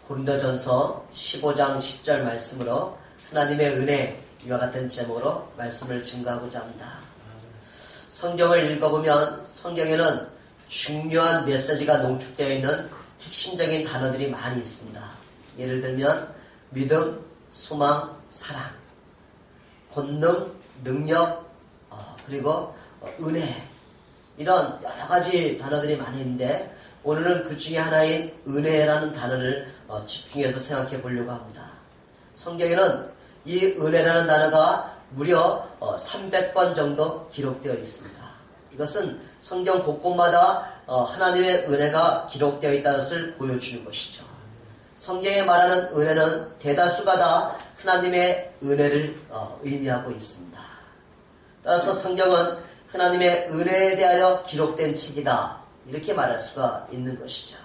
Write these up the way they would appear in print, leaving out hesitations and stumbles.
고린도전서 15장 10절 말씀으로 하나님의 은혜 이와 같은 제목으로 말씀을 증거하고자 합니다. 성경을 읽어보면 성경에는 중요한 메시지가 농축되어 있는 핵심적인 단어들이 많이 있습니다. 예를 들면 믿음, 소망, 사랑, 권능, 능력, 그리고 은혜, 이런 여러 가지 단어들이 많이 있는데 오늘은 그 중에 하나인 은혜라는 단어를 집중해서 생각해 보려고 합니다. 성경에는 이 은혜라는 단어가 무려 300번 정도 기록되어 있습니다. 이것은 성경 곳곳마다 하나님의 은혜가 기록되어 있다는 것을 보여주는 것이죠. 성경에 말하는 은혜는 대다수가 다 하나님의 은혜를 의미하고 있습니다. 따라서 성경은 하나님의 은혜에 대하여 기록된 책이다, 이렇게 말할 수가 있는 것이죠.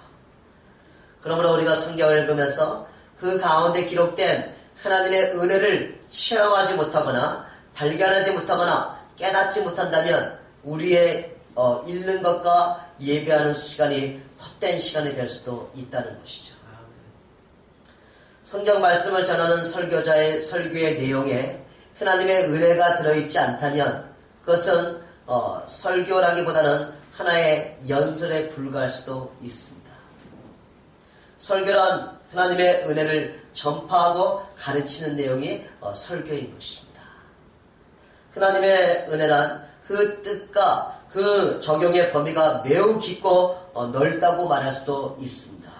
그러므로 우리가 성경을 읽으면서 그 가운데 기록된 하나님의 은혜를 체험하지 못하거나 발견하지 못하거나 깨닫지 못한다면 우리의 읽는 것과 예배하는 시간이 헛된 시간이 될 수도 있다는 것이죠. 성경 말씀을 전하는 설교자의 설교의 내용에 하나님의 은혜가 들어있지 않다면 그것은 설교라기보다는 하나의 연설에 불과할 수도 있습니다. 설교란 하나님의 은혜를 전파하고 가르치는 내용이 설교인 것입니다. 하나님의 은혜란 그 뜻과 그 적용의 범위가 매우 깊고 넓다고 말할 수도 있습니다.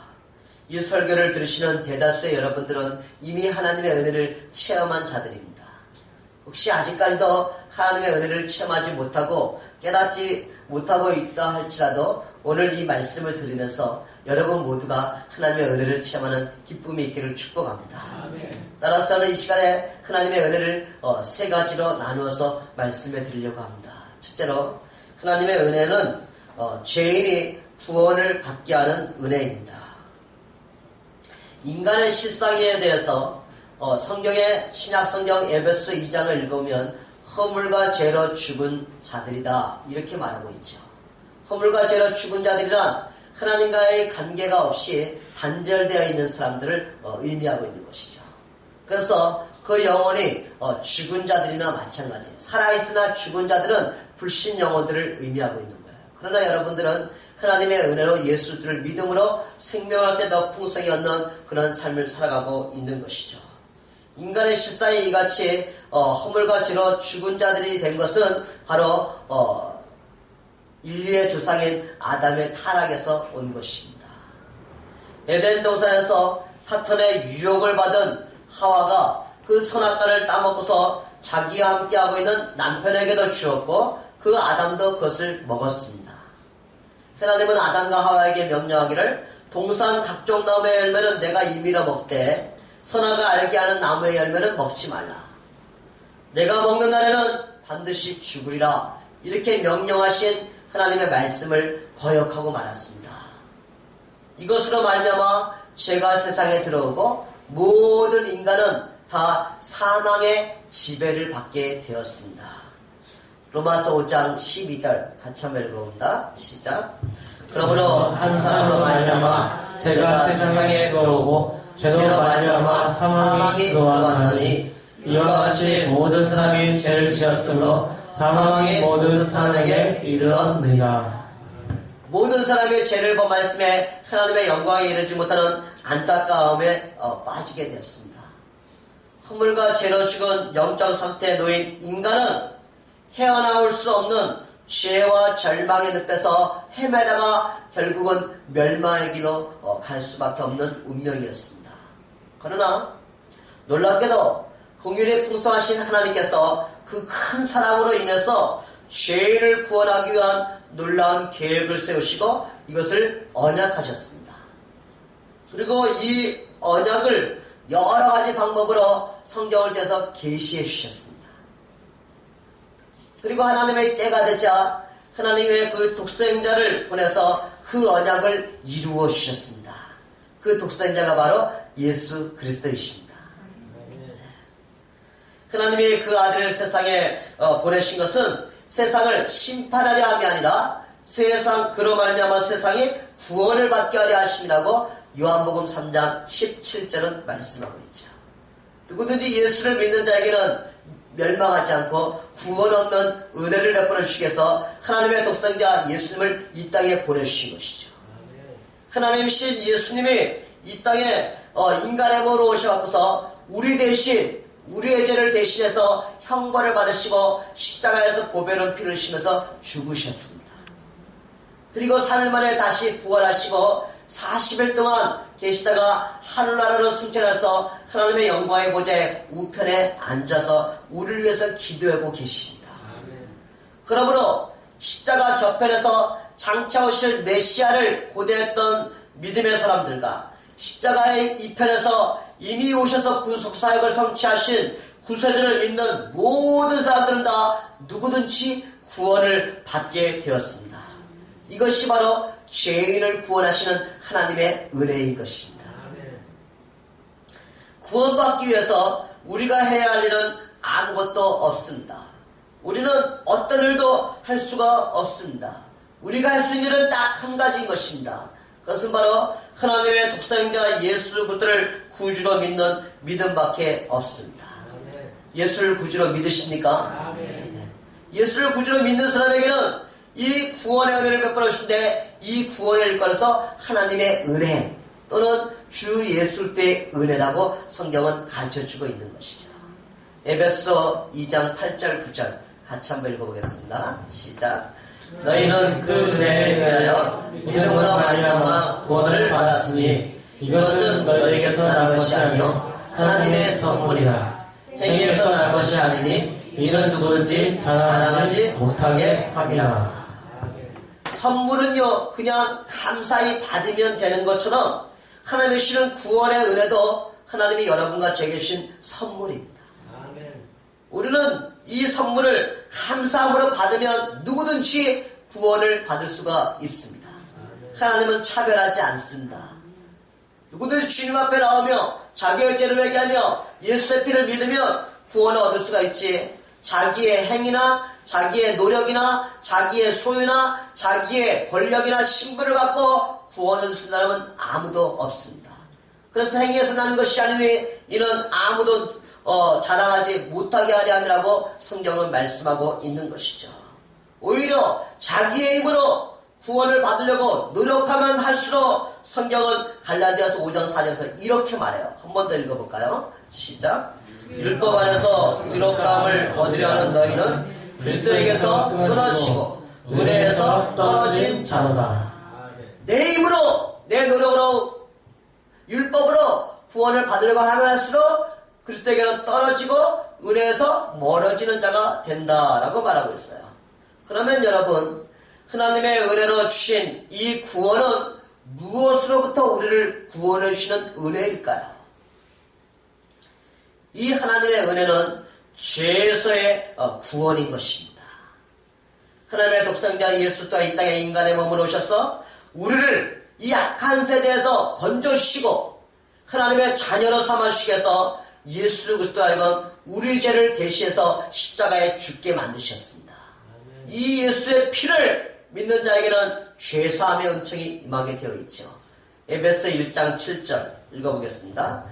이 설교를 들으시는 대다수의 여러분들은 이미 하나님의 은혜를 체험한 자들입니다. 혹시 아직까지도 하나님의 은혜를 체험하지 못하고 깨닫지 못하고 있다 할지라도 오늘 이 말씀을 들으면서 여러분 모두가 하나님의 은혜를 체험하는 기쁨이 있기를 축복합니다. 따라서 저는 이 시간에 하나님의 은혜를 세 가지로 나누어서 말씀해 드리려고 합니다. 첫째로, 하나님의 은혜는 죄인이 구원을 받게 하는 은혜입니다. 인간의 실상에 대해서 성경의 신약성경 에베소 2장을 읽으면 허물과 죄로 죽은 자들이다, 이렇게 말하고 있죠. 허물과 죄로 죽은 자들이란 하나님과의 관계가 없이 단절되어 있는 사람들을 의미하고 있는 것이죠. 그래서 그 영혼이 죽은 자들이나 마찬가지예요. 살아있으나 죽은 자들은 불신 영혼들을 의미하고 있는 거예요. 그러나 여러분들은 하나님의 은혜로 예수들을 믿음으로 생명을 얻게 더 풍성히 얻는 그런 삶을 살아가고 있는 것이죠. 인간의 실상이 이같이 허물과 죄로 죽은 자들이 된 것은 바로 인류의 조상인 아담의 타락에서 온 것입니다. 에덴 동산에서 사탄의 유혹을 받은 하와가 그 선악과를 따먹고서 자기와 함께하고 있는 남편에게도 주었고 그 아담도 그것을 먹었습니다. 하나님은 아담과 하와에게 명령하기를 동산 각종 나무의 열매는 내가 임의로 먹되 선악을 알게 하는 나무의 열매는 먹지 말라. 내가 먹는 날에는 반드시 죽으리라. 이렇게 명령하신 하나님의 말씀을 거역하고 말았습니다. 이것으로 말미암아 죄가 세상에 들어오고 모든 인간은 다 사망의 지배를 받게 되었습니다. 로마서 5장 12절 같이 한번 읽어봅니다. 시작. 그러므로 한 사람으로 말미암아 죄가 세상에 들어오고 죄로 말미암아 사망이 들어왔나니 이와 같이 모든 사람이 죄를 지었으므로 사망이 모든 사람에게 이르렀느니라. 모든 사람의 죄를 범하였음에 하나님의 영광에 이르지 못하는 안타까움에 빠지게 되었습니다. 허물과 죄로 죽은 영적 상태에 놓인 인간은 헤어나올 수 없는 죄와 절망의 늪에서 헤매다가 결국은 멸망의 길로 갈 수밖에 없는 운명이었습니다. 그러나 놀랍게도 긍휼이 풍성하신 하나님께서 그 큰 사랑으로 인해서 죄인을 구원하기 위한 놀라운 계획을 세우시고 이것을 언약하셨습니다. 그리고 이 언약을 여러 가지 방법으로 성경을 통해서 계시해 주셨습니다. 그리고 하나님의 때가 되자 하나님의 그 독생자를 보내서 그 언약을 이루어 주셨습니다. 그 독생자가 바로 예수 그리스도이십니다. 하나님이 그 아들을 세상에 보내신 것은 세상을 심판하려 함이 아니라 세상 그로 말미암아 세상이 구원을 받게 하려 하심이라고 요한복음 3장 17절은 말씀하고 있죠. 누구든지 예수를 믿는 자에게는 멸망하지 않고 구원 얻는 은혜를 베풀어 주시겠어 하나님의 독생자 예수님을 이 땅에 보내주신 것이죠. 하나님이신 예수님이 이 땅에 인간의 몸으로 오셔서 우리 대신 우리의 죄를 대신해서 형벌을 받으시고 십자가에서 보배로운 피를 흘리시면서 죽으셨습니다. 그리고 3일 만에 다시 부활하시고 40일 동안 계시다가 하늘나라로 승천해서 하나님의 영광의 보좌에 우편에 앉아서 우리를 위해서 기도하고 계십니다. 그러므로 십자가 저편에서 장차 오실 메시아를 고대했던 믿음의 사람들과 십자가의 이편에서 이미 오셔서 구속사역을 성취하신 구세주를 믿는 모든 사람들은 다 누구든지 구원을 받게 되었습니다. 이것이 바로 죄인을 구원하시는 하나님의 은혜인 것입니다. 구원받기 위해서 우리가 해야 할 일은 아무것도 없습니다. 우리는 어떤 일도 할 수가 없습니다. 우리가 할 수 있는 일은 딱 한 가지인 것입니다. 그것은 바로 하나님의 독생자 예수 그리스도를 구주로 믿는 믿음밖에 없습니다. 예수를 구주로 믿으십니까? 예수를 구주로 믿는 사람에게는 이 구원의 은혜를 베풀어 주신데 이 구원을 일컬어서 하나님의 은혜 또는 주 예수 때의 은혜라고 성경은 가르쳐주고 있는 것이죠. 에베소 2장 8절 9절 같이 한번 읽어보겠습니다. 시작. 너희는 그 은혜에 대하여 믿음으로 말미암아 구원을 받았으니 이것은 너희에게서 난 것이 아니요 하나님의 선물이라. 행위에서 난 것이 아니니 이는 누구든지 자랑하지 못하게 함이라. 선물은요 그냥 감사히 받으면 되는 것처럼 하나님이 주시는 구원의 은혜도 하나님이 여러분과 저에게 주신 선물입니다. 우리는 이 선물을 감사함으로 받으면 누구든지 구원을 받을 수가 있습니다. 하나님은 차별하지 않습니다. 누구든지 주님 앞에 나오며 자기의 죄를 회개하며 예수의 피를 믿으면 구원을 얻을 수가 있지, 자기의 행위나 자기의 노력이나 자기의 소유나 자기의 권력이나 신분을 갖고 구원을 얻는 사람은 아무도 없습니다. 그래서 행위에서 난 것이 아니니 이는 아무도 자랑하지 못하게 하려 함이라고 성경은 말씀하고 있는 것이죠. 오히려 자기의 힘으로 구원을 받으려고 노력하면 할수록 성경은 갈라디아서 5장 4절에서 이렇게 말해요. 한 번 더 읽어볼까요? 시작. 율법 안에서 의롭다함을 얻으려 하는 너희는 그리스도에게서 끊어지고 은혜에서 떨어진 자로다. 내 힘으로 내 노력으로 율법으로 구원을 받으려고 하면 할수록 그리스도에게서 떨어지고 은혜에서 멀어지는 자가 된다라고 말하고 있어요. 그러면 여러분, 하나님의 은혜로 주신 이 구원은 무엇으로부터 우리를 구원해 주시는 은혜일까요? 이 하나님의 은혜는 죄에서의 구원인 것입니다. 하나님의 독생자 예수 또한 이 땅에 인간의 몸으로 오셔서 우리를 이 악한 세대에서 건져주시고 하나님의 자녀로 삼아주시기 위해서 예수 그리스도 하여금 우리 죄를 대신해서 십자가에 죽게 만드셨습니다. 이 예수의 피를 믿는 자에게는 죄사함의 은총이 임하게 되어 있죠. 에베소 1장 7절 읽어보겠습니다.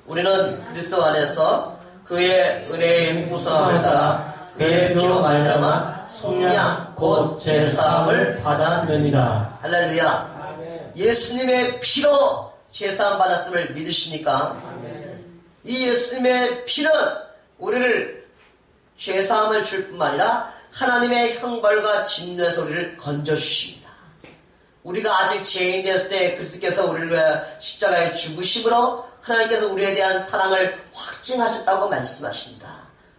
우리는 그리스도 안에서 그의 은혜의 풍성함을 따라 그의 피로 말미암아 속량 곧 죄사함을 받았느니라. 할렐루야. 예수님의 피로 죄사함 받았음을 믿으십니까? 이 예수님의 피는 우리를 죄사함을 줄 뿐만 아니라 하나님의 형벌과 진노에서 우리를 건져주십니다. 우리가 아직 죄인 되었을 때 그리스도께서 우리를 위해 십자가에 죽으심으로 하나님께서 우리에 대한 사랑을 확증하셨다고 말씀하십니다.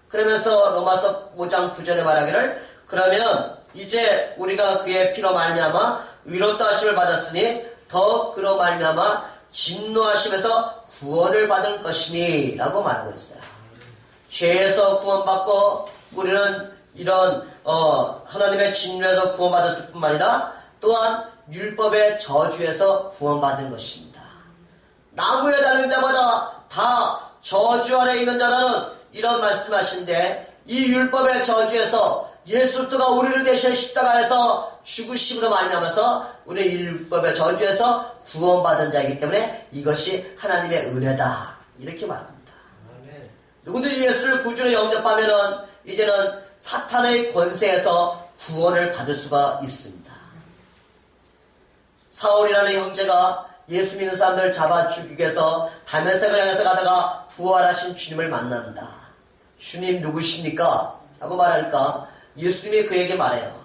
그러면서 로마서 5장 9절에 말하기를 그러면 이제 우리가 그의 피로 말미암아 의롭다 하심을 받았으니 더 그로 말미암아 진노하심에서 구원을 받을 것이니 라고 말하고 있어요. 죄에서 구원받고 우리는 이런 하나님의 진노에서 구원받았을 뿐만 아니라 또한 율법의 저주에서 구원받은 것입니다. 나무에 달린 자마다 다 저주 아래 있는 자라는 이런 말씀하신데 이 율법의 저주에서 예수 그리스도가 우리를 대신 십자가에서 죽으심으로 말미암아서 우리 율법의 저주에서 구원받은 자이기 때문에 이것이 하나님의 은혜다. 이렇게 말합니다. 아멘. 누구든지 예수를 구주로 영접하면은 이제는 사탄의 권세에서 구원을 받을 수가 있습니다. 사울이라는 형제가 예수 믿는 사람들을 잡아 죽이기 위해서 다메섹을 향해서 가다가 부활하신 주님을 만납니다. 주님 누구십니까? 라고 말하니까 예수님이 그에게 말해요.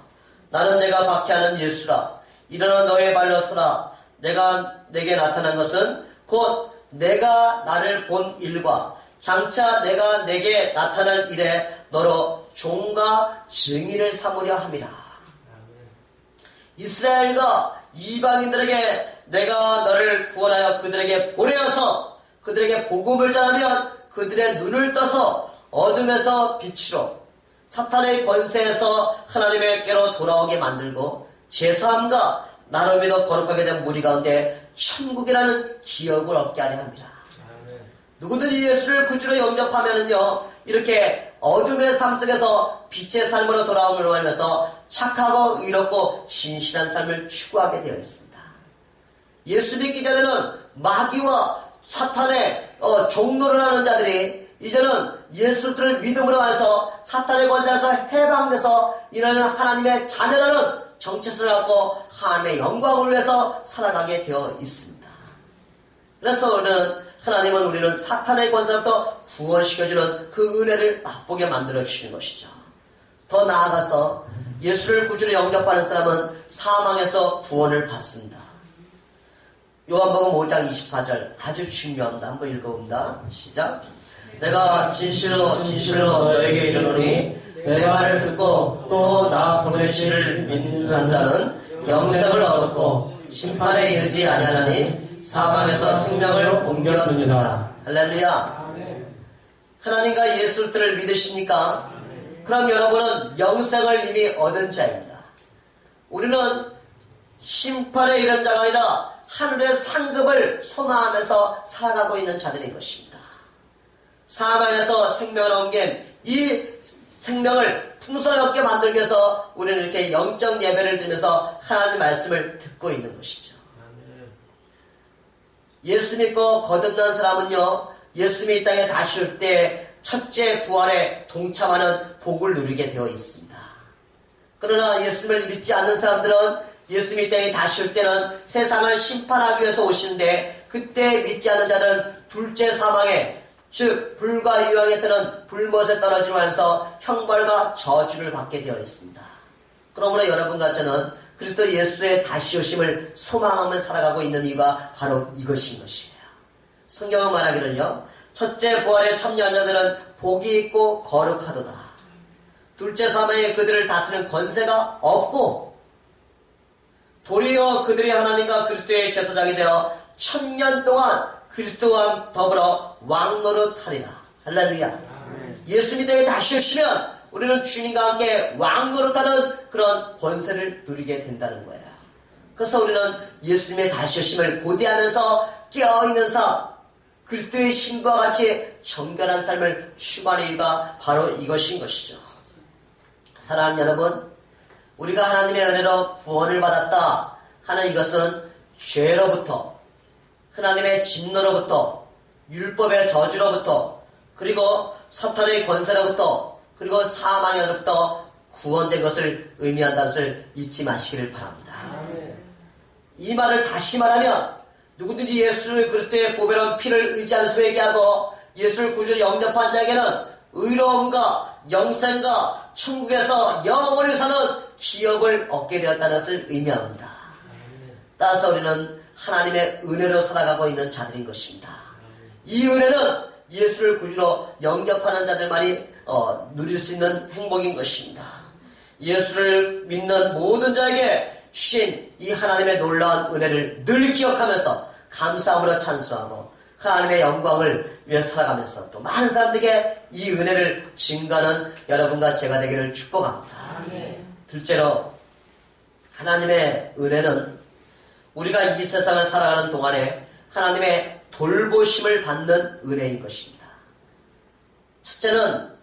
나는 내가 박해하는 예수라. 일어나 너의 발로 서라. 내가 내게 나타난 것은 곧 내가 나를 본 일과 장차 내가 내게 나타날 일에 너로 종과 증인을 삼으려 함이라. 이스라엘과 이방인들에게 내가 너를 구원하여 그들에게 보내어서 그들에게 복음을 전하면 그들의 눈을 떠서 어둠에서 빛으로 사탄의 권세에서 하나님의께로 돌아오게 만들고 제사함과 나로 믿어 거룩하게 된 무리 가운데 천국이라는 기업을 얻게 하려 합니다. 누구든지 예수를 구주로 영접하면은요, 이렇게 어둠의 삶 속에서 빛의 삶으로 돌아옴으로 하면서 착하고 의롭고 신실한 삶을 추구하게 되어 있습니다. 예수 믿기 전에는 마귀와 사탄의 종노를 하는 자들이 이제는 예수를 믿음으로 해서 사탄의 권세에서 해방돼서 이런 하나님의 자녀라는 정체성을 갖고 하나님의 영광을 위해서 살아가게 되어 있습니다. 그래서 하나님은 우리는 사탄의 권세로부터 구원시켜주는 그 은혜를 맛보게 만들어주시는 것이죠. 더 나아가서 예수를 구주로 영접하는 사람은 사망에서 구원을 받습니다. 요한복음 5장 24절 아주 중요합니다. 한번 읽어봅니다. 시작. 내가 진실로 진실로 너에게 이르노니 내 말을 듣고 또 나 보내시를 믿는 자는 영생을 얻었고 심판에 이르지 아니하나니 사망에서 생명을 옮겨느니라. 할렐루야. 하나님과 예수를 믿으십니까? 그럼 여러분은 영생을 이미 얻은 자입니다. 우리는 심판에 이른 자가 아니라 하늘의 상급을 소망하면서 살아가고 있는 자들인 것입니다. 사망에서 생명을 옮긴 이 생명을 풍성하게 만들기 위해서 우리는 이렇게 영적 예배를 드리면서 하나님의 말씀을 듣고 있는 것이죠. 예수 믿고 거듭난 사람은요, 예수님이 이 땅에 다시 올 때 첫째 부활에 동참하는 복을 누리게 되어 있습니다. 그러나 예수님을 믿지 않는 사람들은 예수님이 이 땅에 다시 올 때는 세상을 심판하기 위해서 오시는데 그때 믿지 않는 자들은 둘째 사망에 즉 불과 유황에 뜨는 불못에 떨어지면서 형벌과 저주를 받게 되어 있습니다. 그러므로 여러분과 저는 그리스도 예수의 다시 오심을 소망하며 살아가고 있는 이유가 바로 이것인 것이에요. 성경은 말하기를요, 첫째 부활에 참여한 자들은 복이 있고 거룩하도다. 둘째 사망에 그들을 다스리는 권세가 없고 도리어 그들이 하나님과 그리스도의 제사장이 되어 1000년 동안 그리스도와 더불어 왕노릇하리라. 할렐루야. 예수 믿음에 다시 오시면 우리는 주님과 함께 왕노릇하는 그런 권세를 누리게 된다는 거예요. 그래서 우리는 예수님의 다시 오심을 고대하면서 깨어있는 삶, 그리스도의 신과 같이 정결한 삶을 추구하는 이유가 바로 이것인 것이죠. 사랑하는 여러분, 우리가 하나님의 은혜로 구원을 받았다 하는 이것은 죄로부터, 하나님의 진노로부터, 율법의 저주로부터, 그리고 사탄의 권세로부터, 그리고 사망에로부터 구원된 것을 의미한다는 것을 잊지 마시기를 바랍니다. 이 말을 다시 말하면 누구든지 예수 그리스도의 보배로운 피를 의지하면서 회개하고 예수를 구주로 영접한 자에게는 의로움과 영생과 천국에서 영원히 사는 기업을 얻게 되었다는 것을 의미합니다. 따라서 우리는 하나님의 은혜로 살아가고 있는 자들인 것입니다. 이 은혜는 예수를 구주로 영접하는 자들만이 누릴 수 있는 행복인 것입니다. 예수를 믿는 모든 자에게 주신 이 하나님의 놀라운 은혜를 늘 기억하면서 감사함으로 찬송하고 하나님의 영광을 위해 살아가면서 또 많은 사람들에게 이 은혜를 증가하는 여러분과 제가 되기를 축복합니다. 둘째로 하나님의 은혜는 우리가 이 세상을 살아가는 동안에 하나님의 돌보심을 받는 은혜인 것입니다. 첫째는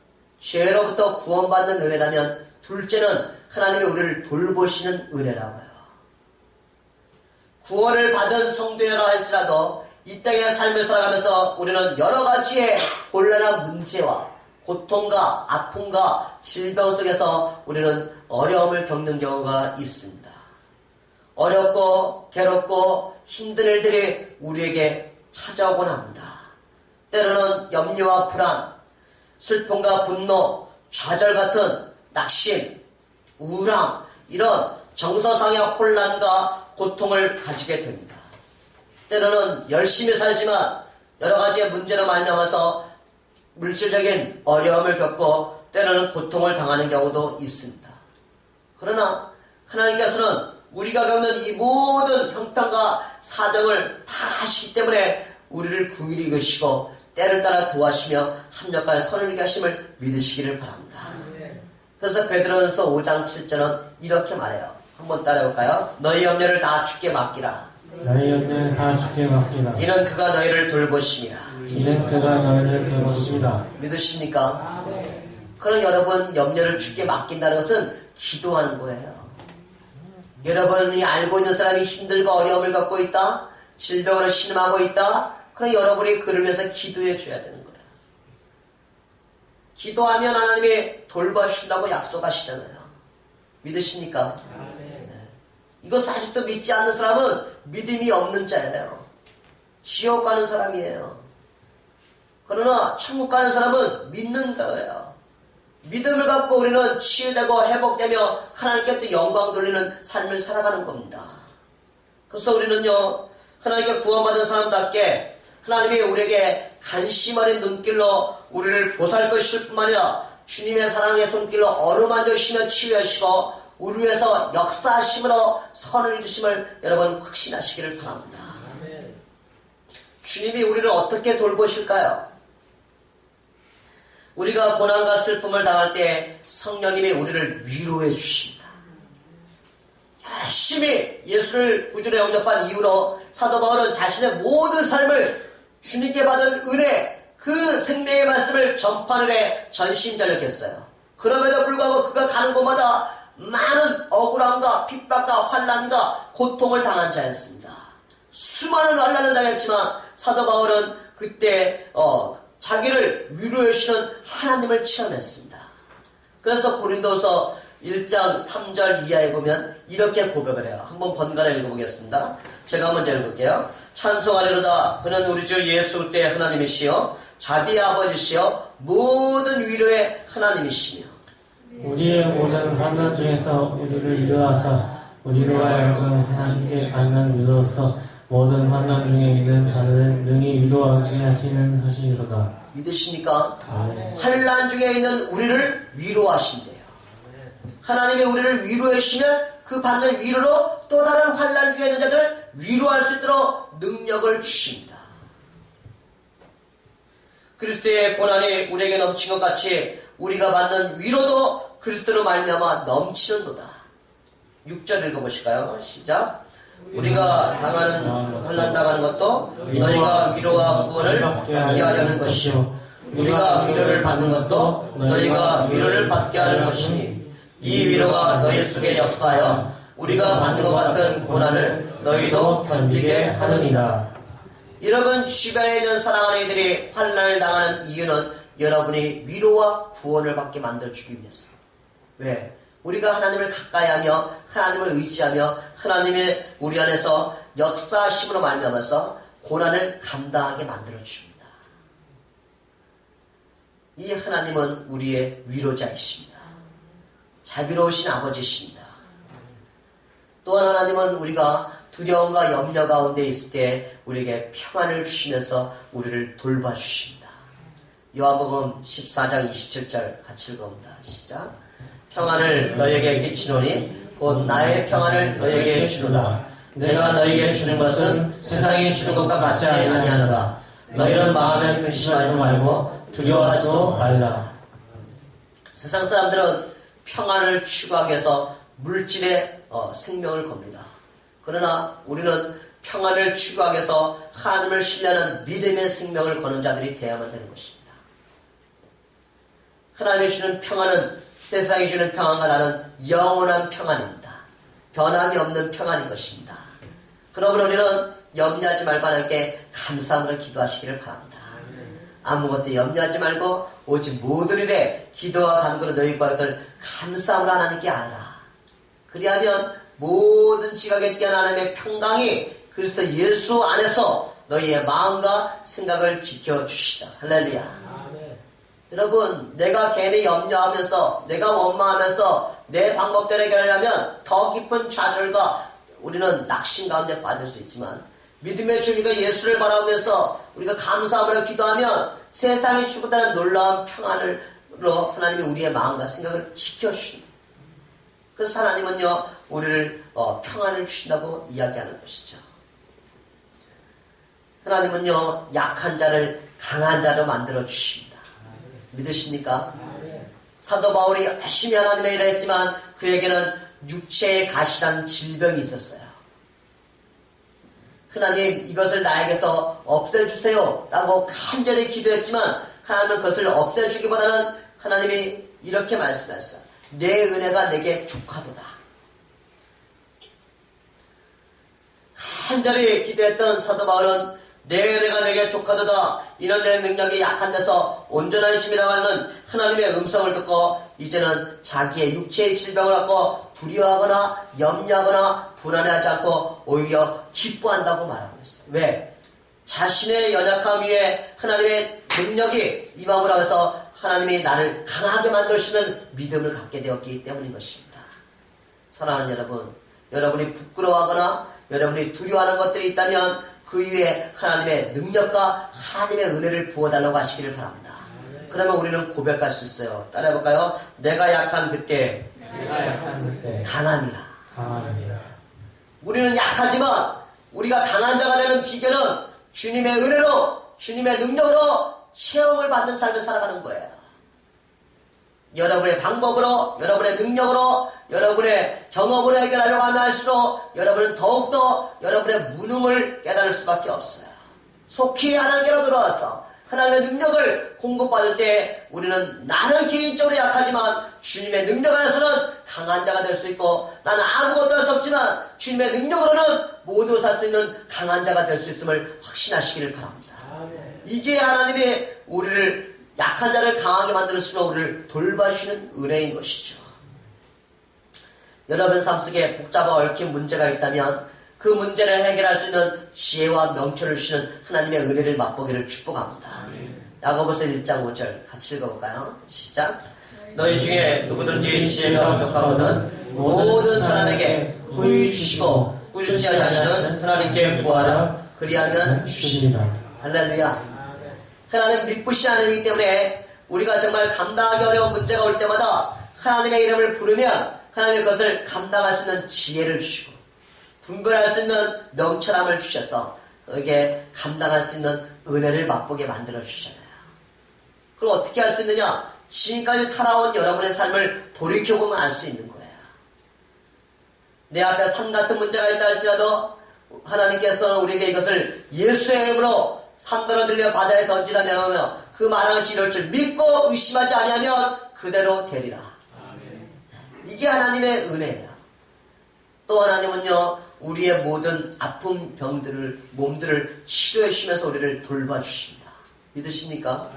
죄로부터 구원받는 은혜라면 둘째는 하나님이 우리를 돌보시는 은혜라고요. 구원을 받은 성도여라 할지라도 이 땅의 삶을 살아가면서 우리는 여러 가지의 곤란한 문제와 고통과 아픔과 질병 속에서 우리는 어려움을 겪는 경우가 있습니다. 어렵고 괴롭고 힘든 일들이 우리에게 찾아오곤 합니다. 때로는 염려와 불안, 슬픔과 분노, 좌절 같은 낙심, 우울함, 이런 정서상의 혼란과 고통을 가지게 됩니다. 때로는 열심히 살지만 여러 가지의 문제로 말미암아서 물질적인 어려움을 겪고 때로는 고통을 당하는 경우도 있습니다. 그러나 하나님께서는 우리가 겪는 이 모든 형편과 사정을 다 아시기 때문에 우리를 긍휼히 여기시고 때를 따라 도와시며 합력하여 선을 이루게 하심을 믿으시기를 바랍니다. 그래서 베드로전서 5장 7절은 이렇게 말해요. 한번 따라해볼까요? 너희 염려를 다 주께 맡기라. 너희 염려를 다 주께 맡기라. 이는 그가 너희를 돌보심이라. 이는 그가 너희를 돌보심이라. 믿으십니까? 그럼 여러분 염려를 주께 맡긴다는 것은 기도하는 거예요. 여러분이 알고 있는 사람이 힘들고 어려움을 겪고 있다, 질병으로 신음하고 있다, 그럼 여러분이 그를 위해서 기도해 줘야 되는 거예요. 기도하면 하나님이 돌봐주신다고 약속하시잖아요. 믿으십니까? 네. 이것을 아직도 믿지 않는 사람은 믿음이 없는 자예요. 지옥 가는 사람이에요. 그러나 천국 가는 사람은 믿는 거예요. 믿음을 갖고 우리는 치유되고 회복되며 하나님께 또 영광 돌리는 삶을 살아가는 겁니다. 그래서 우리는요, 하나님께 구원받은 사람답게 하나님이 우리에게 관심 어린 눈길로 우리를 보살펴 주실 뿐만 아니라 주님의 사랑의 손길로 어루만져 주시며 치유하시고 우리 위해서 역사하심으로 선을 이루심을 여러분 확신하시기를 바랍니다. 주님이 우리를 어떻게 돌보실까요? 우리가 고난과 슬픔을 당할 때 성령님이 우리를 위로해 주십니다. 열심히 예수를 구주로 영접한 이후로 사도 바울은 자신의 모든 삶을 주님께 받은 은혜, 그 생명의 말씀을 전파를 해 전심전력했어요. 그럼에도 불구하고 그가 가는 곳마다 많은 억울함과 핍박과 환난과 고통을 당한 자였습니다. 수많은 환난을 당했지만 사도 바울은 그때 자기를 위로해 주시는 하나님을 체험했습니다. 그래서 고린도서 1장 3절 이하에 보면 이렇게 고백을 해요. 한번 번갈아 읽어보겠습니다. 제가 먼저 읽을게요. 찬송하리로다. 그는 우리 주 예수 그리스도의 하나님이시여 자비의 아버지시여 모든 위로의 하나님이시며 우리의 모든 환난 중에서 우리를 위로하사 우리로 하여금 하나님께 받는 위로로서 모든 환난 중에 있는 자들을 능히 위로하게 하시는 하시리로다. 믿으십니까? 아멘. 환난 중에 있는 우리를 위로하신대요. 하나님이 우리를 위로해 주시면 그 받는 위로로 또 다른 환난 중에 있는 자들을 위로할 수 있도록 능력을 주십니다. 그리스도의 고난이 우리에게 넘친 것 같이 우리가 받는 위로도 그리스도로 말미암아 넘치는도다. 6절 읽어보실까요? 시작. 우리가 당하는 환난 당하는 것도 너희가 위로와 구원을 받게 하려는 것이요 우리가 위로를 받는 것도 너희가 위로를 받게 하는 것이니 이 위로가 너희 속에 역사하여 우리가 받는 것 같은 고난을 너희도 견디게 하느니라. 여러분 주변에 있는 사랑하는 이들이 환난을 당하는 이유는 여러분이 위로와 구원을 받게 만들어주기 위해서. 왜? 우리가 하나님을 가까이하며 하나님을 의지하며 하나님의 우리 안에서 역사하심으로 말미암아서 고난을 감당하게 만들어줍니다. 이 하나님은 우리의 위로자이십니다. 자비로우신 아버지십니다. 또한 하나님은 우리가 두려움과 염려 가운데 있을 때 우리에게 평안을 주시면서 우리를 돌봐주십니다. 요한복음 14장 27절 같이 읽어봅니다. 시작. 평안을 너희에게 끼치노니 곧 나의 평안을 너희에게 주노라. 내가 너희에게 주는 것은 세상이 주는 것과 같지 아니하노라. 너희는 마음에 근심하지 말고 두려워하지도 말라. 세상 사람들은 평안을 추구하기 위해서 물질의 생명을 겁니다. 그러나 우리는 평안을 추구하기 위해서 하나님을 신뢰하는 믿음의 생명을 거는 자들이 되어야만 되는 것입니다. 하나님이 주는 평안은 세상이 주는 평안과 다른 영원한 평안입니다. 변함이 없는 평안인 것입니다. 그러므로 우리는 염려하지 말고 하나님께 감사함으로 기도하시기를 바랍니다. 아무것도 염려하지 말고 오직 모든 일에 기도와 간구로 너희 것을 감사함으로 하나님께 알아라. 그리하면 모든 지각에 뛰어난 하나님의 평강이 그리스도 예수 안에서 너희의 마음과 생각을 지켜주시다. 할렐루야. 여러분, 내가 괜히 염려하면서 내가 원망하면서 내 방법대로 해결하려면 더 깊은 좌절과 우리는 낙심 가운데 빠질 수 있지만 믿음의 주님과 예수를 바라보면서 우리가 감사함으로 기도하면 세상이 주고다는 놀라운 평안으로 하나님이 우리의 마음과 생각을 지켜주신다. 그래서 하나님은요 우리를 평안을 주신다고 이야기하는 것이죠. 하나님은요 약한 자를 강한 자로 만들어 주십니다. 믿으십니까? 사도 바울이 열심히 하나님의 일을 했지만 그에게는 육체의 가시라는 질병이 있었어요. 하나님 이것을 나에게서 없애주세요 라고 간절히 기도했지만 하나님은 그것을 없애주기보다는 하나님이 이렇게 말씀하셨어요. 내 은혜가 내게 족하도다. 간절히 기도했던 사도 바울은 내 은혜가 내게 족하도다. 이런 내 능력이 약한 데서 온전한 힘이라고 하는 하나님의 음성을 듣고 이제는 자기의 육체의 질병을 갖고 두려워하거나 염려하거나 불안해하지 않고 오히려 기뻐한다고 말하고 있어요. 왜? 자신의 연약함 위에 하나님의 능력이 임함을 하면서 하나님이 나를 강하게 만들시는 믿음을 갖게 되었기 때문인 것입니다. 사랑하는 여러분, 여러분이 부끄러워하거나 여러분이 두려워하는 것들이 있다면 그 위에 하나님의 능력과 하나님의 은혜를 부어달라고 하시기를 바랍니다. 그러면 우리는 고백할 수 있어요. 따라해볼까요? 내가 약한 그때 강함이라. 우리는 약하지만 우리가 강한 자가 되는 비결은 주님의 은혜로 주님의 능력으로 체험을 받는 삶을 살아가는 거예요. 여러분의 방법으로 여러분의 능력으로 여러분의 경험으로 해결하려고 하면 할수록 여러분은 더욱더 여러분의 무능을 깨달을 수밖에 없어요. 속히 하나님께로 돌아와서 하나님의 능력을 공급받을 때 우리는 나는 개인적으로 약하지만 주님의 능력 안에서는 강한 자가 될 수 있고 나는 아무것도 할 수 없지만 주님의 능력으로는 모두 살 수 있는 강한 자가 될 수 있음을 확신하시기를 바랍니다. 이게 하나님이 우리를 약한 자를 강하게 만들어주시며 우리를 돌봐주시는 은혜인 것이죠. 여러분 삶 속에 복잡하고 얽힌 문제가 있다면 그 문제를 해결할 수 있는 지혜와 명철을 주시는 하나님의 은혜를 맛보기를 축복합니다. 야고보서 1장 5절 같이 읽어볼까요? 시작. 너희 중에 누구든지 지혜가 부족하거든 모든 사람에게 후히 주시고 꾸짖지 아니하시는 하나님께 구하라. 그리하면 주시리라. 할렐루야. 하나님 믿으신 하나님이기 때문에 우리가 정말 감당하기 어려운 문제가 올 때마다 하나님의 이름을 부르면 하나님의 것을 감당할 수 있는 지혜를 주시고 분별할 수 있는 명철함을 주셔서 그에게 감당할 수 있는 은혜를 맛보게 만들어 주시잖아요. 그럼 어떻게 할 수 있느냐? 지금까지 살아온 여러분의 삶을 돌이켜보면 알 수 있는 거예요. 내 앞에 산 같은 문제가 있다 할지라도 하나님께서는 우리에게 이것을 예수의 이름으로 산더러 들려 바다에 던지라 명하며 그 말하는 것이 이럴 줄 믿고 의심하지 아니하면 그대로 되리라. 이게 하나님의 은혜예요. 또 하나님은요 우리의 모든 아픔 병들을 몸들을 치료해 주시면서 우리를 돌봐주십니다. 믿으십니까?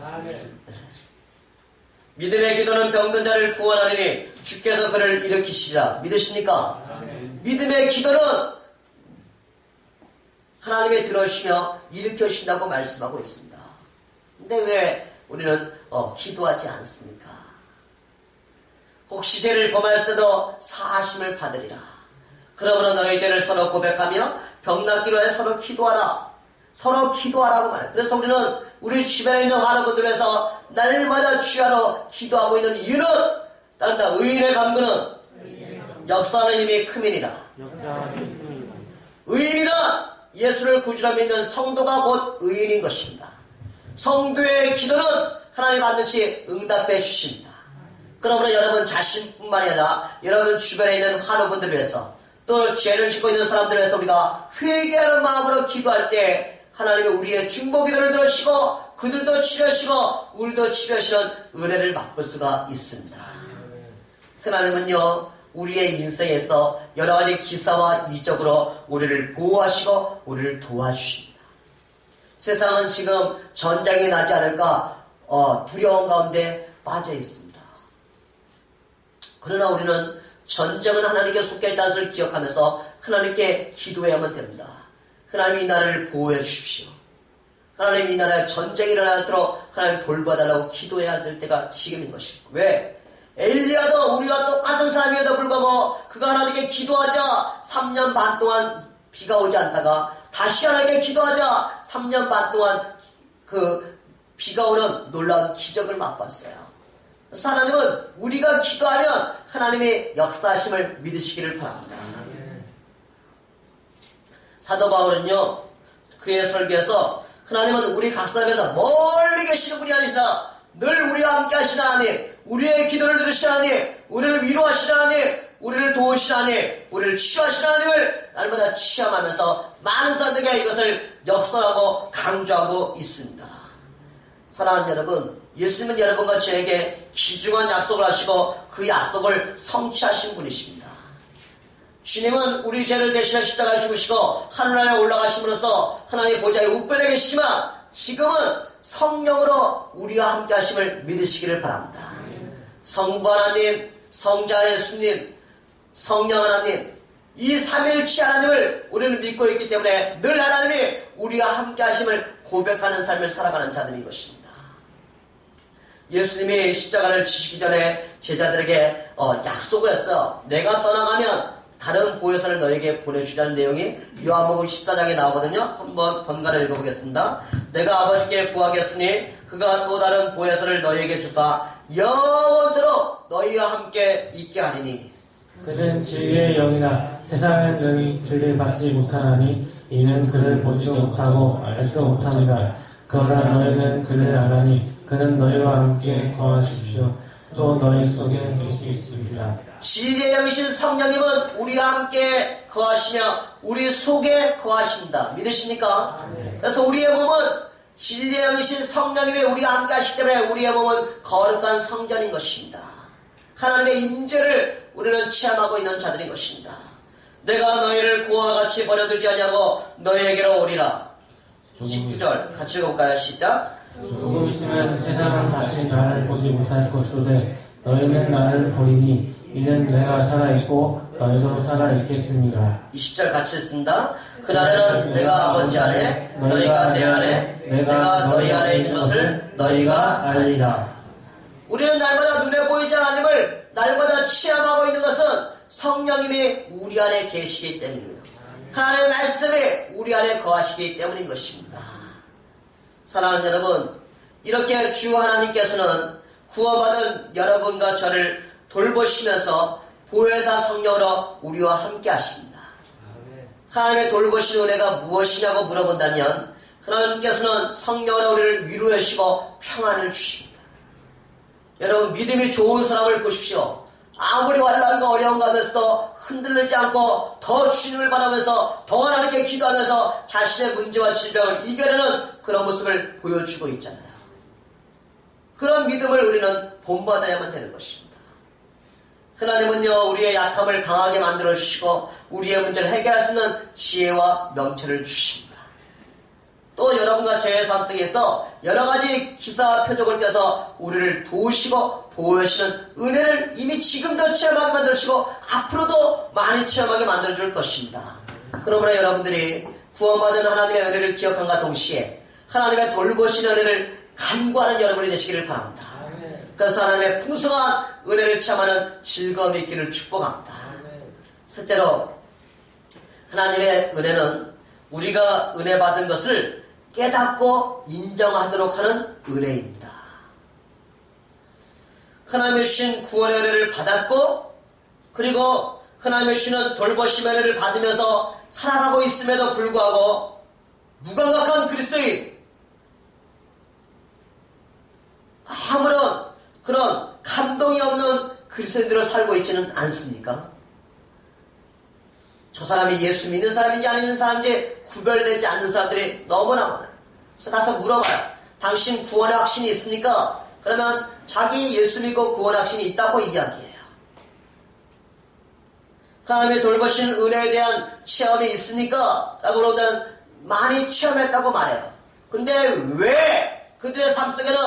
믿음의 기도는 병든 자를 구원하느니 주께서 그를 일으키시리라. 믿으십니까? 믿음의 기도는 하나님이 들어주시며 일으켜주신다고 말씀하고 있습니다. 근데 왜 우리는 기도하지 않습니까? 혹시 죄를 범할 때도 사하심을 받으리라. 그러므로 너희 죄를 서로 고백하며 병 낫기로 해 서로 기도하라. 서로 기도하라고 말해요. 그래서 우리는 우리 주변에 있는 환우분들을 위해서 날마다 주야로 기도하고 있는 이유는 따른다. 의인의 간구는 역사하는 힘이 크민이라. 의인이란 예수를 구주로 믿는 성도가 곧 의인인 것입니다. 성도의 기도는 하나님 반드시 응답해 주십니다. 그러므로 여러분 자신뿐만이 아니라 여러분 주변에 있는 환우분들을 위해서 또 죄를 짓고 있는 사람들을 위해서 우리가 회개하는 마음으로 기도할 때 하나님이 우리의 중보 기도를 들으시고 그들도 치료하시고 우리도 치료하시는 은혜를 맛볼 수가 있습니다. 하나님은요, 우리의 인생에서 여러 가지 기사와 이적으로 우리를 보호하시고 우리를 도와주십니다. 세상은 지금 전쟁이 나지 않을까 두려움 가운데 빠져 있습니다. 그러나 우리는 전쟁은 하나님께 속해 있다는 것을 기억하면서 하나님께 기도해야만 됩니다. 하나님 이 나라를 보호해 주십시오. 하나님 이 나라에 전쟁이 일어나도록 하나님 돌봐달라고 기도해야 될 때가 지금인 것입니다. 왜? 엘리야도 우리와 똑같은 사람임에도 불구하고 그가 하나님께 기도하자 3년 반 동안 비가 오지 않다가 다시 하나님께 기도하자 3년 반 동안 그 비가 오는 놀라운 기적을 맛봤어요. 그래서 하나님은 우리가 기도하면 하나님의 역사하심을 믿으시기를 바랍니다. 사도 바울은요, 그의 설교에서 하나님은 우리 각 사람에서 멀리 계시는 분이 아니시나 늘 우리와 함께 하시는 하나님, 우리의 기도를 들으시는 하나님, 우리를 위로하시는 하나님, 우리를 도우시는 하나님, 우리를 치유하시는 하나님을 날마다 체험하면서 많은 사람들에게 이것을 역설하고 강조하고 있습니다. 사랑하는 여러분, 예수님은 여러분과 저에게 귀중한 약속을 하시고 그 약속을 성취하신 분이십니다. 주님은 우리 죄를 대신해 십자가에 죽으시고 하늘나라에 올라가심으로써 하나님의 보좌에 우편에 계시지만 지금은 성령으로 우리와 함께 하심을 믿으시기를 바랍니다. 성부 하나님, 성자 예수님, 성령 하나님, 이 삼위일체 하나님을 우리는 믿고 있기 때문에 늘 하나님이 우리와 함께 하심을 고백하는 삶을 살아가는 자들인 것입니다. 예수님이 십자가를 지시기 전에 제자들에게 약속을 했어요. 내가 떠나가면 다른 보혜사를 너에게 보내주라는 내용이 요한복음 14장에 나오거든요. 한번 번갈아 읽어보겠습니다. 내가 아버지께 구하겠으니 그가 또 다른 보혜사를 너에게 주사 영원토록 너희와 함께 있게 하리니 그는 진리의 영이나 세상은 능히 그를 받지 못하나니 이는 그를 보지도 못하고 알지도 못합니다. 그러나 너희는 그를 아나니 그는 너희와 함께 거하십시오. 또 너희 속에 계시겠습니다. 진리의 영이신 성령님은 우리와 함께 거하시며 우리 속에 거하신다. 믿으십니까? 네. 그래서 우리의 몸은 진리의 영이신 성령님이 우리와 함께 하시기 때문에 우리의 몸은 거룩한 성전인 것입니다. 하나님의 임재를 우리는 체험하고 있는 자들인 것입니다. 내가 너희를 고아와 같이 버려두지 아니하고 너희에게로 오리라. 19절 같이 읽어볼까요? 시작. 조금 있으면 세상은 다시 나를 보지 못할 것이로되 너희는 나를 보리니 이는 내가 살아있고 너희도 살아있겠습니다. 20절 같이 읽습니다. 그날에는 내가 아버지 안에 너희가 내 안에 내가 너희 안에 있는 것을 너희가 알리라. 우리는 날마다 눈에 보이지 않는 하나님을 날마다 체험하고 있는 것은 성령님이 우리 안에 계시기 때문입니다. 하나님의 말씀이 우리 안에 거하시기 때문인 것입니다. 사랑하는 여러분, 이렇게 주 하나님께서는 구원받은 여러분과 저를 돌보시면서 보혜사 성령으로 우리와 함께 하십니다. 하나님의 돌보신 은혜가 무엇이냐고 물어본다면 하나님께서는 성령으로 우리를 위로해 주시고 평안을 주십니다. 여러분, 믿음이 좋은 사람을 보십시오. 아무리 환난과 어려움 가운데서도 흔들리지 않고 더 주님을 바라면서 더 하나님께 기도하면서 자신의 문제와 질병을 이겨내는 그런 모습을 보여주고 있잖아요. 그런 믿음을 우리는 본받아야만 되는 것입니다. 하나님은요, 우리의 약함을 강하게 만들어 주시고 우리의 문제를 해결할 수 있는 지혜와 명철을 주십니다. 또 여러분과 저의 삶 속에서 여러 가지 기사와 표적을 껴서 우리를 도우시고 보호하시는 은혜를 이미 지금도 체험하게 만들어주시고 앞으로도 많이 체험하게 만들어줄 것입니다. 그러므로 여러분들이 구원받은 하나님의 은혜를 기억함과 동시에 하나님의 돌보신 은혜를 간구하는 여러분이 되시기를 바랍니다. 그래서 하나님의 풍성한 은혜를 체험하는 즐거움이 있기를 축복합니다. 셋째로, 하나님의 은혜는 우리가 은혜 받은 것을 깨닫고 인정하도록 하는 은혜입니다. 하나님의 주신 구원의 은혜를 받았고 그리고 하나님의 주시는 돌보심의 은혜를 받으면서 살아가고 있음에도 불구하고 무감각한 그리스도인, 아무런 그런 감동이 없는 그리스도인들로 살고 있지는 않습니까? 저 사람이 예수 믿는 사람인지 아니는 사람인지 구별되지 않는 사람들이 너무나 많아요. 그래서 가서 물어봐요. 당신 구원의 확신이 있습니까? 그러면 자기 예수 믿고 구원의 확신이 있다고 이야기해요. 하나님의 돌보시는 은혜에 대한 체험이 있습니까? 라고 물어보면 많이 체험했다고 말해요. 근데 왜 그들의 삶 속에는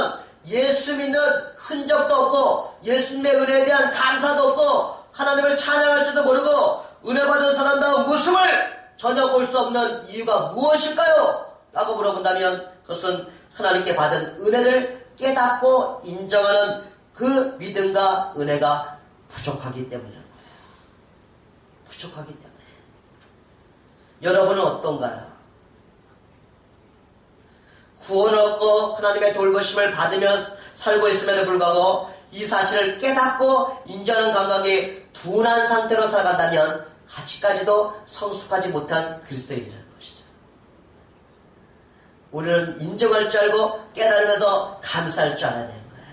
예수 믿는 흔적도 없고 예수님의 은혜에 대한 감사도 없고 하나님을 찬양할 줄도 모르고 은혜 받은 사람다운 모습을 전혀 볼 수 없는 이유가 무엇일까요? 라고 물어본다면 그것은 하나님께 받은 은혜를 깨닫고 인정하는 그 믿음과 은혜가 부족하기 때문이라는 거예요. 부족하기 때문에. 여러분은 어떤가요? 구원을 얻고 하나님의 돌보심을 받으며 살고 있음에도 불구하고 이 사실을 깨닫고 인정하는 감각이 둔한 상태로 살아간다면 아직까지도 성숙하지 못한 그리스도인이라는 것이죠. 우리는 인정할 줄 알고 깨달으면서 감사할 줄 알아야 되는 거야.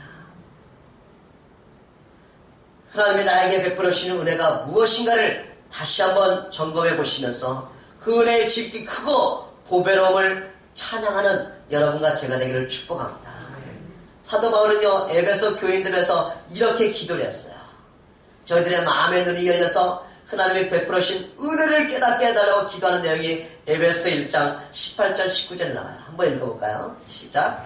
하나님이 나에게 베풀어 주시는 은혜가 무엇인가를 다시 한번 점검해 보시면서 그 은혜의 질기 크고 보배로움을 찬양하는 여러분과 제가 되기를 축복합니다. 사도 바울은요, 에베소 교인들에서 이렇게 기도를 했어요. 저희들의 마음의 눈이 열려서 하나님의 베풀어 주신 은혜를 깨닫게 해달라고 기도하는 내용이 에베소 1장 18절 19절에 나와요. 한번 읽어볼까요? 시작.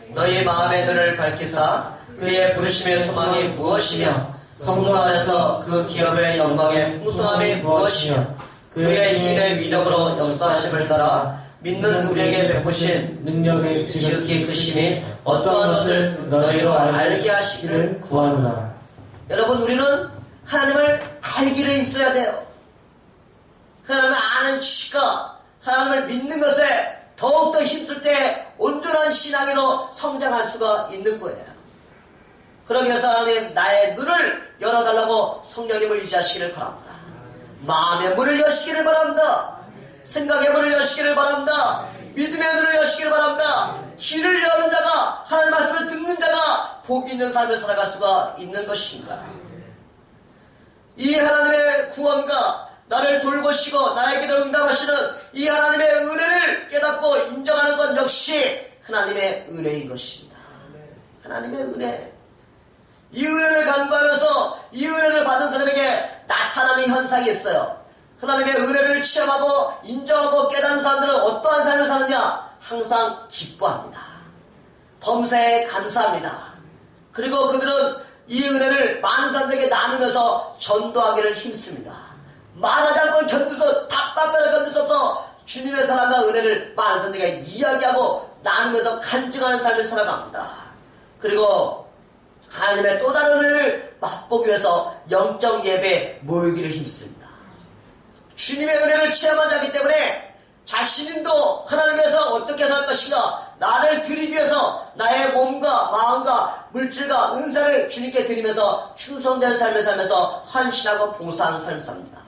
너희 마음의 눈을 밝히사 그의 부르심의 소망이 무엇이며 성도 안에서 그 기업의 영광의 풍성함이 무엇이며 그의 힘의 위력으로 역사하심을 따라 믿는 우리에게 베푸신 능력의 지극히 크심이 어떠한 것을 너희로 알게 하시기를 구하노라. 여러분, 우리는 하나님을 알기를 힘써야 돼요. 하나님을 아는 지식과 하나님을 믿는 것에 더욱더 힘쓸 때 온전한 신앙으로 성장할 수가 있는 거예요. 그러기 위해서 하나님 나의 눈을 열어달라고 성령님을 의지하시기를 바랍니다. 마음의 문을 여시기를 바랍니다. 생각의 문을 여시기를 바랍니다. 믿음의 눈을 여시기를 바랍니다. 귀를 여는 자가, 하나님의 말씀을 듣는 자가 복 있는 삶을 살아갈 수가 있는 것입니다. 이 하나님의 구원과 나를 돌보시고 나에게도 응답하시는 이 하나님의 은혜를 깨닫고 인정하는 것 역시 하나님의 은혜인 것입니다. 하나님의 은혜. 이 은혜를 간구하면서 이 은혜를 받은 사람에게 나타나는 현상이 있어요. 하나님의 은혜를 체험하고 인정하고 깨닫는 사람들은 어떠한 삶을 사느냐? 항상 기뻐합니다. 범사에 감사합니다. 그리고 그들은 이 은혜를 많은 사람들에게 나누면서 전도하기를 힘씁니다. 말하지 않고 답답해서 견딜 수 없어 주님의 사랑과 은혜를 많은 사람들에게 이야기하고 나누면서 간증하는 삶을 살아갑니다. 그리고 하나님의 또 다른 은혜를 맛보기 위해서 영적 예배에 모이기를 힘씁니다. 주님의 은혜를 체험한 자이기 때문에 자신도 하나님에서 어떻게 살 것인가, 나를 드리기 위해서 나의 몸과 마음과 물질과 은사를 주님께 드리면서 충성된 삶을 살면서 헌신하고 봉사하는 삶을 삽니다.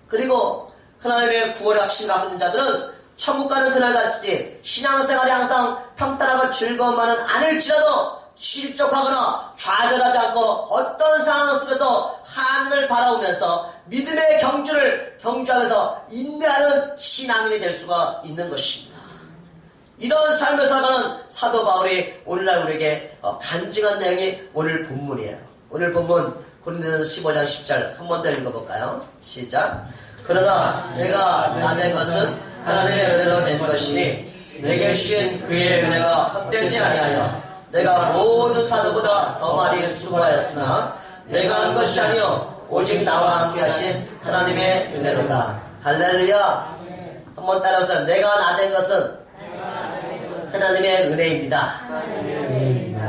그리고 하나님의 구원의 확신을 갖고 있는 자들은 천국 가는 그날까지 신앙생활이 항상 평탄하고 즐거움만은 아닐지라도 실족하거나 좌절하지 않고 어떤 상황 속에도 하나님을 바라보면서 믿음의 경주하면서 인내하는 신앙인이 될 수가 있는 것입니다. 이런 삶을 살아가는 사도 바울이 오늘날 우리에게 간증한 내용이 오늘 본문이에요. 오늘 본문 고린도전서 15장 10절 한 번 더 읽어볼까요? 시작. 그러나 내가 나된 것은 하나님의 은혜로 된 것이니 내게 주신 그의 은혜가 헛되지 아니하여 내가 모든 사도보다 더 많이 수고하였으나 내가 한 것이 아니요 오직 나와 함께 하신 하나님의 은혜로다. 할렐루야. 한번 따라해보세요. 내가 나된 것은 하나님의 은혜입니다.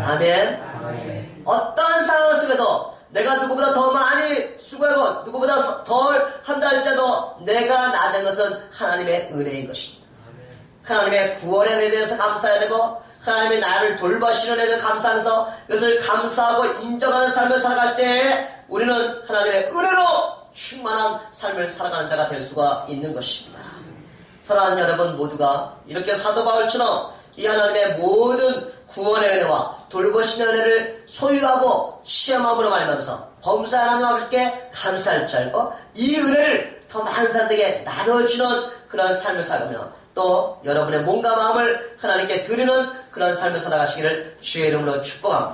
아멘. 어떤 상황 속에도 내가 누구보다 더 많이 수고하고 누구보다 덜 한다 할지라도 내가 나된 것은 하나님의 은혜인 것입니다. 하나님의 구원의 은혜에 대해서 감사해야 되고 하나님이 나를 돌보시는 은혜에 대해서 감사하면서 이것을 감사하고 인정하는 삶을 살아갈 때 우리는 하나님의 은혜로 충만한 삶을 살아가는 자가 될 수가 있는 것입니다. 사랑하는 여러분 모두가 이렇게 사도 바울처럼 이 하나님의 모든 구원의 은혜와 돌보시는 은혜를 소유하고 시험함으로 말하면서 범사의 하나님 아버지께 감사할 줄 알고 이 은혜를 더 많은 사람들에게 나눠주는 그런 삶을 살아가며 또 여러분의 몸과 마음을 하나님께 드리는 그런 삶을 살아가시기를 주의 이름으로 축복합니다.